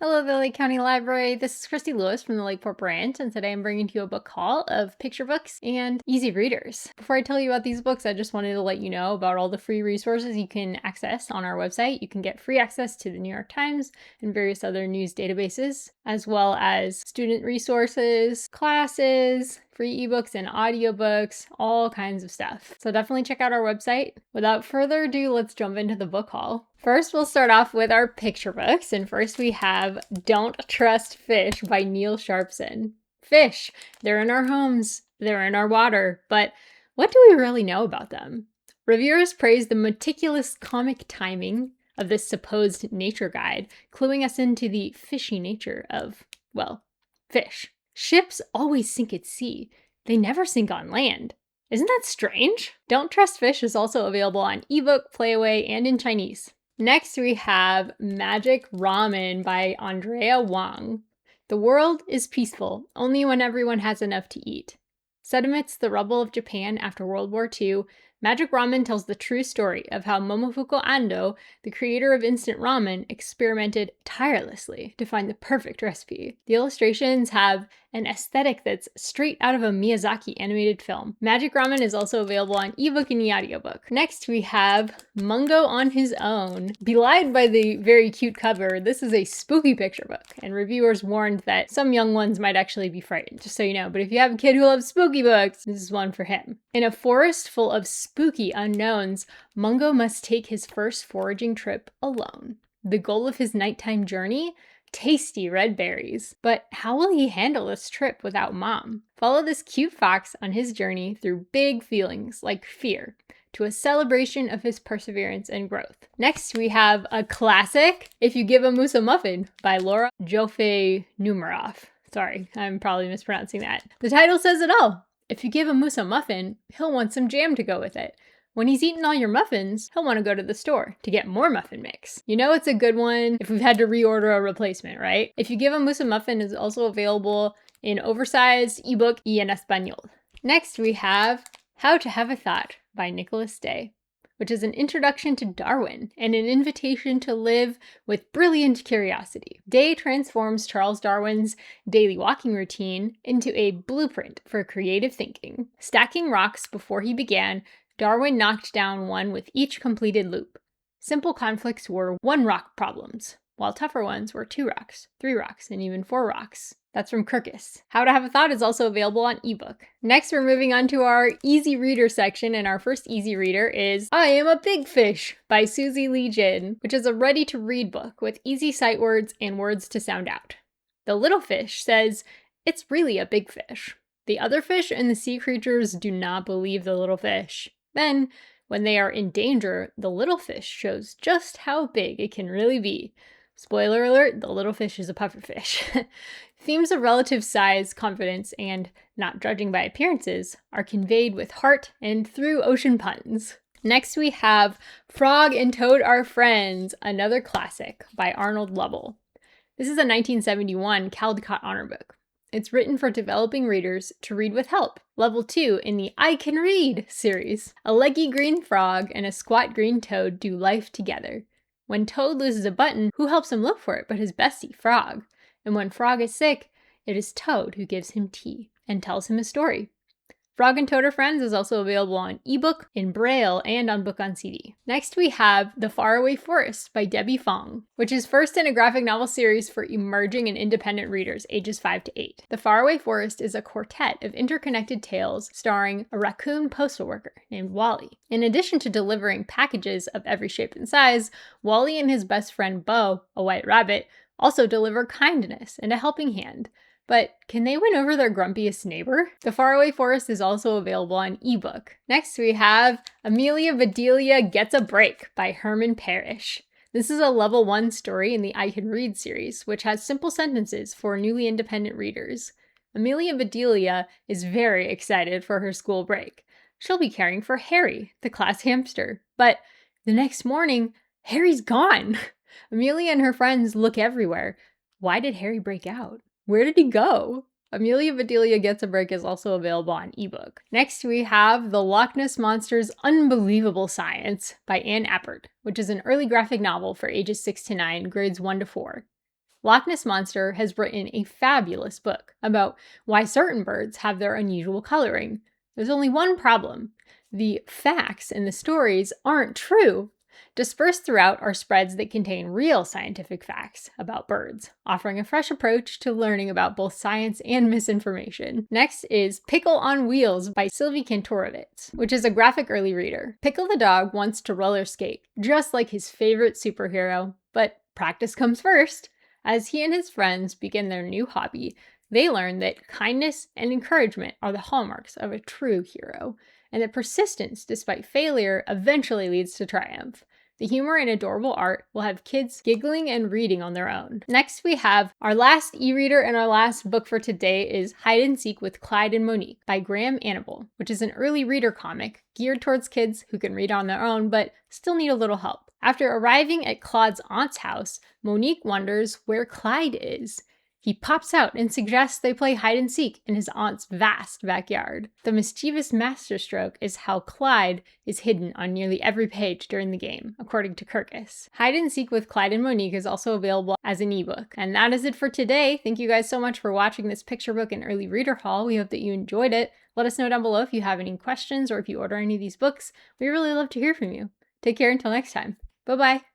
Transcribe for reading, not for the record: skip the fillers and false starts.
Hello, the Lake County Library. This is Christy Lewis from the Lakeport branch, and today I'm bringing to you a book haul of picture books and easy readers. Before I tell you about these books, I just wanted to let you know about all the free resources you can access on our website. You can get free access to the New York Times and various other news databases, as well as student resources, classes, free ebooks and audiobooks, all kinds of stuff. So definitely check out our website. Without further ado, let's jump into the book haul. First, we'll start off with our picture books, and first we have Don't Trust Fish by Neil Sharpson. Fish, they're in our homes, they're in our water, but what do we really know about them? Reviewers praise the meticulous comic timing of this supposed nature guide, cluing us into the fishy nature of, well, fish. Ships always sink at sea. They never sink on land. Isn't that strange? Don't Trust Fish is also available on ebook, Playaway, and in Chinese. Next, we have Magic Ramen by Andrea Wang. The world is peaceful only when everyone has enough to eat. Set amidst the rubble of Japan after World War II, Magic Ramen tells the true story of how Momofuku Ando, the creator of instant ramen, experimented tirelessly to find the perfect recipe. The illustrations have an aesthetic that's straight out of a Miyazaki animated film. Magic Ramen is also available on ebook and e-audiobook. Next, we have Mungo on His Own. Belied by the very cute cover, this is a spooky picture book, and reviewers warned that some young ones might actually be frightened, just so you know. But if you have a kid who loves spooky books, this is one for him. In a forest full of spooky unknowns, Mungo must take his first foraging trip alone. The goal of his nighttime journey? Tasty red berries. But how will he handle this trip without Mom? Follow this cute fox on his journey through big feelings like fear to a celebration of his perseverance and growth. Next, we have a classic, If You Give a Moose a Muffin by Joffe Numeroff. Sorry, I'm probably mispronouncing that. The title says it all. If you give a moose a muffin, he'll want some jam to go with it. When he's eaten all your muffins, he'll want to go to the store to get more muffin mix. You know it's a good one if we've had to reorder a replacement, right? If You Give a Moose a Muffin is also available in oversized ebook y en español. Next, we have How to Have a Thought by Nicholas Day, which is an introduction to Darwin and an invitation to live with brilliant curiosity. Day transforms Charles Darwin's daily walking routine into a blueprint for creative thinking. Stacking rocks before he began, Darwin knocked down one with each completed loop. Simple conflicts were 1 rock problems, while tougher ones were 2 rocks, 3 rocks, and even 4 rocks. That's from Kirkus. How to Have a Thought is also available on ebook. Next, we're moving on to our easy reader section, and our first easy reader is I Am a Big Fish by Susie Lee Jin, which is a ready-to-read book with easy sight words and words to sound out. The little fish says, it's really a big fish. The other fish and the sea creatures do not believe the little fish. Then, when they are in danger, the little fish shows just how big it can really be. Spoiler alert, the little fish is a pufferfish. Themes of relative size, confidence, and not judging by appearances are conveyed with heart and through ocean puns. Next we have Frog and Toad Are Friends, another classic by Arnold Lobel. This is a 1971 Caldecott Honor Book. It's written for developing readers to read with help. Level 2 in the I Can Read series. A leggy green frog and a squat green toad do life together. When Toad loses a button, who helps him look for it but his bestie, Frog? And when Frog is sick, it is Toad who gives him tea and tells him a story. Frog and Toad Are Friends is also available on ebook, in Braille, and on book on CD. Next we have The Faraway Forest by Debbie Fong, which is first in a graphic novel series for emerging and independent readers ages 5 to 8. The Faraway Forest is a quartet of interconnected tales starring a raccoon postal worker named Wally. In addition to delivering packages of every shape and size, Wally and his best friend Bo, a white rabbit, also deliver kindness and a helping hand. But can they win over their grumpiest neighbor? The Faraway Forest is also available on ebook. Next we have Amelia Bedelia Gets a Break by Herman Parish. This is a level 1 story in the I Can Read series, which has simple sentences for newly independent readers. Amelia Bedelia is very excited for her school break. She'll be caring for Harry, the class hamster. But the next morning, Harry's gone. Amelia and her friends look everywhere. Why did Harry break out? Where did he go? Amelia Bedelia Gets a Break is also available on ebook. Next, we have The Loch Ness Monster's Unbelievable Science by Appert, which is an early graphic novel for ages 6 to 9, grades 1 to 4. Loch Ness Monster has written a fabulous book about why certain birds have their unusual coloring. There's only one problem. The facts in the stories aren't true. Dispersed throughout are spreads that contain real scientific facts about birds, offering a fresh approach to learning about both science and misinformation. Next is Pickle on Wheels by Sylvie Kantorovitz, which is a graphic early reader. Pickle the dog wants to roller skate, just like his favorite superhero, but practice comes first. As he and his friends begin their new hobby, they learn that kindness and encouragement are the hallmarks of a true hero, and that persistence despite failure eventually leads to triumph. The humor and adorable art will have kids giggling and reading on their own. Next, we have our last e-reader, and our last book for today is Hide and Seek with Clyde and Monique by Annable, which is an early reader comic geared towards kids who can read on their own but still need a little help. After arriving at Claude's aunt's house, Monique wonders where Clyde is. He pops out and suggests they play hide and seek in his aunt's vast backyard. The mischievous masterstroke is how Clyde is hidden on nearly every page during the game, according to Burgess. Hide and Seek with Clyde and Monique is also available as an ebook. And that is it for today. Thank you guys so much for watching this picture book and early reader haul. We hope that you enjoyed it. Let us know down below if you have any questions or if you order any of these books. We really love to hear from you. Take care until next time. Bye-bye.